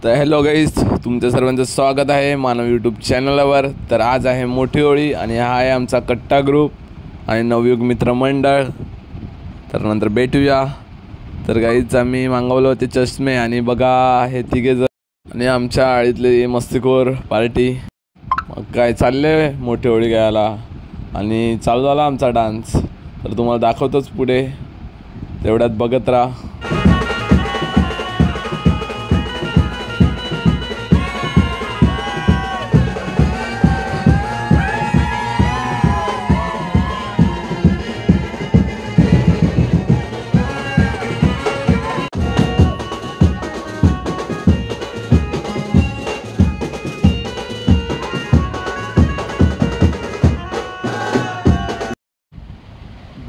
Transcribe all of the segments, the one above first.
तर hello guys, तुमच्या सर्वांचं स्वागत आहे मानव यूट्यूब चॅनलवर। तर आज आहे मोठी होळी आणि हा आहे आमचा कट्टा ग्रुप आणि नवयुग मित्रमंडळ। तर नंतर भेटूया। तर गाईज आम्ही मागवले होते चष्मे आणि बघा हे तिघे जण आणि आमच्या आळीतले मस्तीखोर पार्टी। मग काय चालले मोठी होळी गायला आणि चालू झाला आमचा डान्स। तर तुम्हाला दाखवतोच पुढे, तेवढ्यात बघत राहा।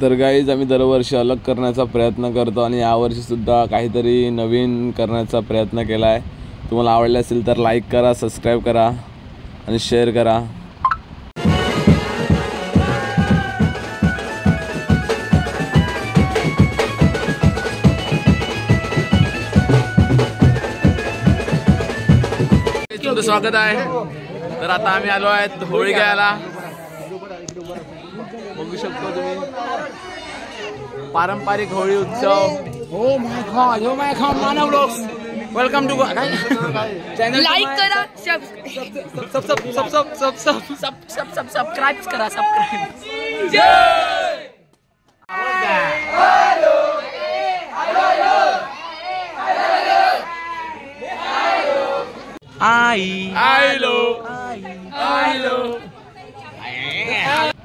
तर गाईज आम्ही दरवर्षी अलग करण्याचा प्रयत्न करतो आणि यावर्षीसुद्धा काहीतरी नवीन करण्याचा प्रयत्न केला आहे। तुम्हाला आवडले असेल तर लाईक करा, सबस्क्राईब करा आणि शेअर करा। तुमचं स्वागत आहे। तर आता आम्ही आलो आहेत होळी गायला। बघू शकतो तुम्ही पारंपरिक होळी उत्सव। Oh my god Manav blogs, welcome to channel like करा, सबस्क्राइब करा, सबस्क्राइब।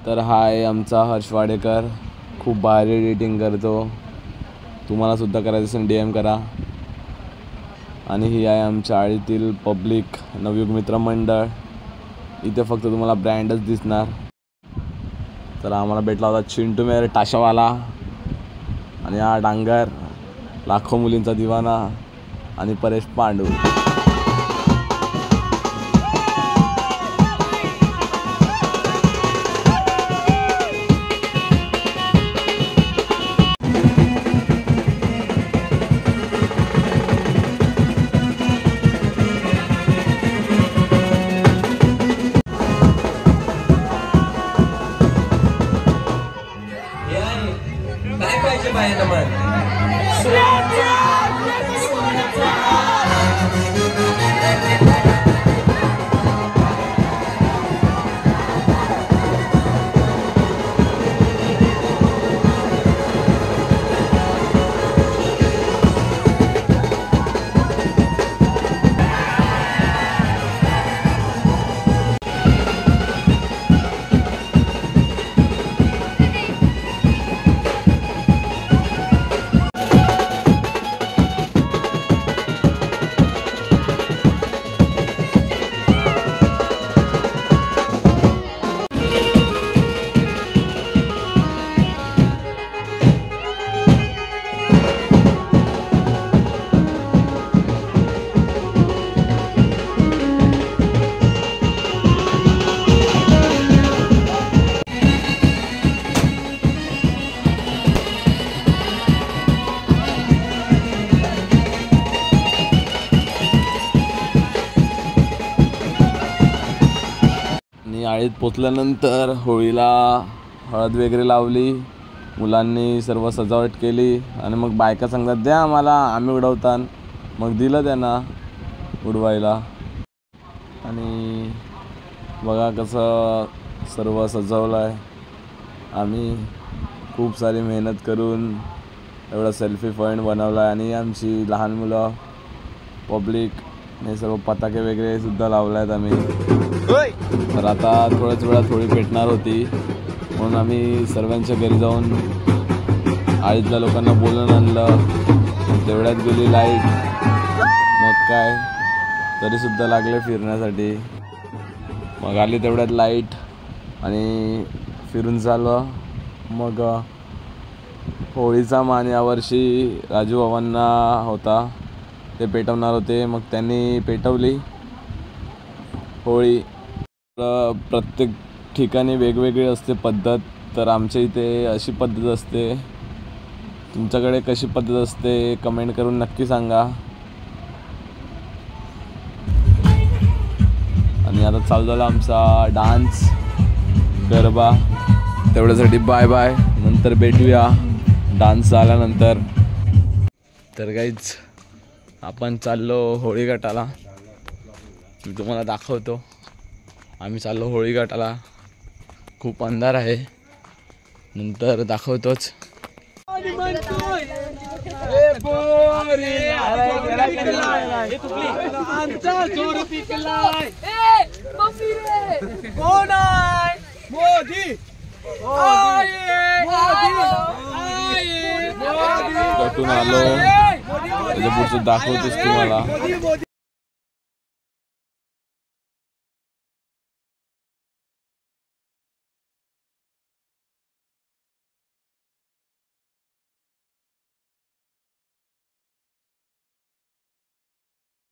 तर हा आहे आमचा हर्ष वाडेकर, खूप भारी एडिटिंग करतो। तुम्हाला सुद्धा करायचं असेल DM करा। आणि ही आहे आमच्या आळीतील पब्लिक नवयुग मित्रमंडळ। इथे फक्त तुम्हाला ब्रँडच दिसणार। तर आम्हाला भेटला होता चिंटू मेरे टाशावाला आणि हा डांगर, लाखो मुलींचा दिवाना आणि परेश पांडू। आळीत पोचल्यानंतर होळीला हळद वगैरे लावली, मुलांनी सर्व सजावट केली आणि मग बायका सांगतात द्या आम्हाला, आम्ही उडवतात। मग दिलं त्यांना उडवायला आणि बघा कसं सर्व सजवलं आहे। आम्ही खूप सारी मेहनत करून एवढा सेल्फी पॉईंट बनवला आहे आणि आमची लहान मुलं पब्लिकने सर्व पताके वगैरे सुद्धा लावले आहेत आम्ही। तर आता थोड्याच वेळात होळी पेटणार होती, म्हणून आम्ही सर्वांच्या घरी जाऊन आळीतल्या लोकांना बोलून आणलं। तेवढ्यात गेली लाईट, मग काय तरीसुद्धा लागले फिरण्यासाठी। मग आली तेवढ्यात लाईट आणि फिरून झालं। मग होळीचा मान यावर्षी राजू बाबांना होता, ते पेटवणार होते। मग त्यांनी पेटवली होळी। प्रत्येक ठिकाणी वेगवेगळी असते पद्धत। तर आमच्या इथे अशी पद्धत असते, तुमच्याकडे कशी पद्धत असते कमेंट करून नक्की सांगा। आणि आता चालू झाला आमचा डान्स गरबा. तेवढ्यासाठी बाय बाय, नंतर भेटूया डान्स झाल्यानंतर. तर काहीच आपण चाललो होळी घाटाला. मी तुम्हाला दाखवतो. आम्ही चाललो होळी घाटाला. खूप अंधार आहे, नंतर दाखवतोच. कुठून आलो त्याच्या पुढचं दाखवतोच तुम्हाला.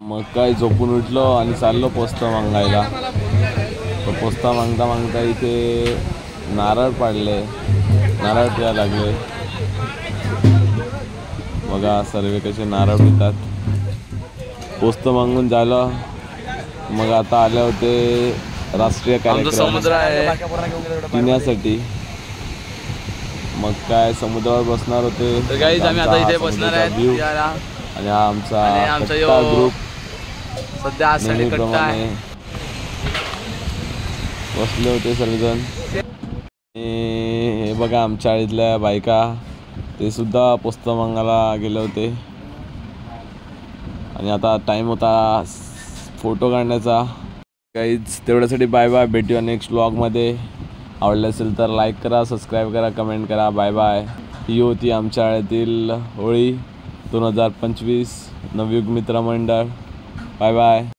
मग काय झोपून उठलो आणि चाललो पोस्ता मागायला. तर पोस्ता मागता मागता इथे नारळ पाडले, नारळ प्यायला लागले. बघा सर्व कसे नारळ पितात. पोस्त मागून झालं, मग आता आले होते राष्ट्रीय कार्यक्रम समुद्र आहे पिण्यासाठी. मग काय समुद्रावर बसणार होते. तर काही आम्ही आता इथे बसणार आहे आणि हा आमचा ग्रुप सध्या आज नेहमीप्रमाणे बसले होते सर्वजण. हे बघा आमच्या आळीतल्या बायका, ते सुद्धा पोस्त मागायला गेले होते. आणि आता टाइम होता फोटो काढण्याचा. काहीच तेवढ्यासाठी बाय बाय. भेटूया नेक्स्ट व्लॉगमध्ये. आवडलं असेल तर लाईक करा, सबस्क्राईब करा, कमेंट करा. Bye bye. ही होती आमच्या आळ्यातील होळी 2025 नवयुग मित्र मंडळ. Bye bye.